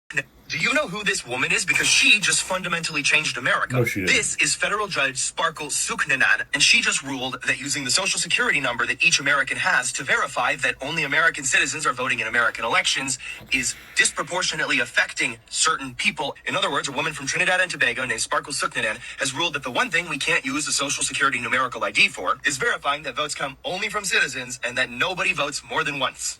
Do you know who this woman is? Because she just fundamentally changed America. No, she didn't. This is federal judge Sparkle Suknanan, and she just ruled that using the social security number that each American has to verify that only American citizens are voting in American elections is disproportionately affecting certain people. In other words, a woman from Trinidad and Tobago named Sparkle Suknanan has ruled that the one thing we can't use the social security numerical ID for is verifying that votes come only from citizens and that nobody votes more than once.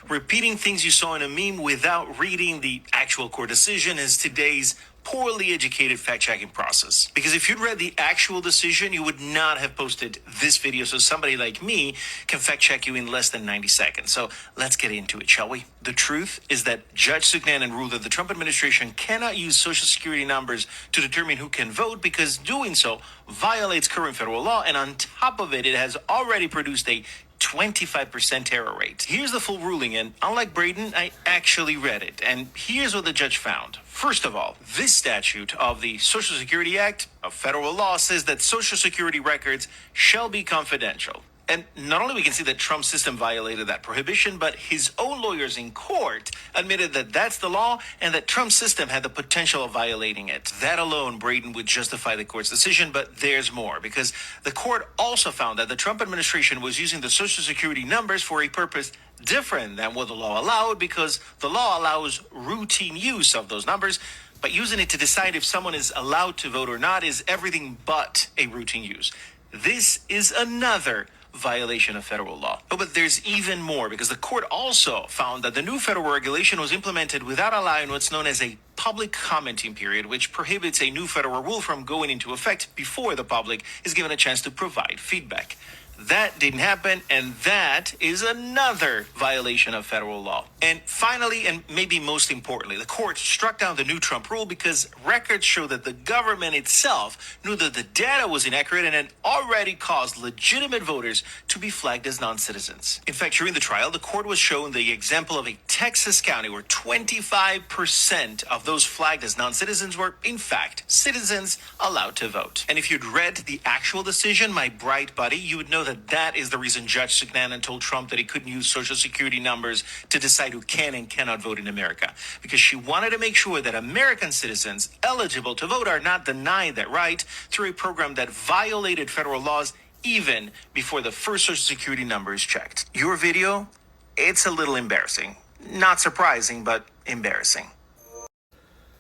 Repeating things you saw in a meme without reading the actual court decision is today's poorly educated fact-checking process. Because if you'd read the actual decision, you would not have posted this video so somebody like me can fact-check you in less than 90 seconds. So let's get into it, shall we? The truth is that Judge Suknanan ruled that the Trump administration cannot use social security numbers to determine who can vote because doing so violates current federal law, and on top of it, it has already produced a 25% error rate. Here's the full ruling, and unlike Braden, I actually read it. And here's what the judge found. First of all, this statute of the Social Security Act of federal law says that Social Security records shall be confidential. And not only we can see that Trump's system violated that prohibition, but his own lawyers in court admitted that that's the law and that Trump's system had the potential of violating it. That alone, Braden, would justify the court's decision, but there's more, because the court also found that the Trump administration was using the Social Security numbers for a purpose different than what the law allowed, because the law allows routine use of those numbers, but using it to decide if someone is allowed to vote or not is everything but a routine use. This is another violation of federal law. Oh, but there's even more, because the court also found that the new federal regulation was implemented without allowing what's known as a public commenting period, which prohibits a new federal rule from going into effect before the public is given a chance to provide feedback. That didn't happen, and that is another violation of federal law. And finally, and maybe most importantly, the court struck down the new Trump rule because records show that the government itself knew that the data was inaccurate and had already caused legitimate voters to be flagged as non-citizens. In fact, during the trial, the court was shown the example of a Texas county where 25% of those flagged as non-citizens were, in fact, citizens allowed to vote. And if you'd read the actual decision, my bright buddy, you would know that is the reason Judge Suknanan told Trump that he couldn't use social security numbers to decide who can and cannot vote in America, because she wanted to make sure that American citizens eligible to vote are not denied that right through a program that violated federal laws even before the first social security number is checked. Your video, it's a little embarrassing. Not surprising, but embarrassing.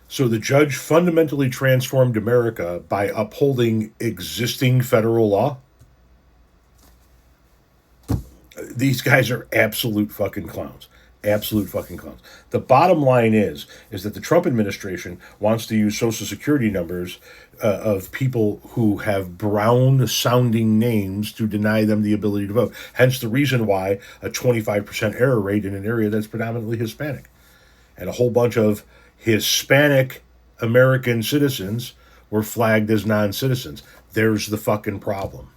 So the judge fundamentally transformed America by upholding existing federal law? These guys are absolute fucking clowns. Absolute fucking clowns. The bottom line is that the Trump administration wants to use social security numbers of people who have brown-sounding names to deny them the ability to vote. Hence the reason why a 25% error rate in an area that's predominantly Hispanic. And a whole bunch of Hispanic American citizens were flagged as non-citizens. There's the fucking problem.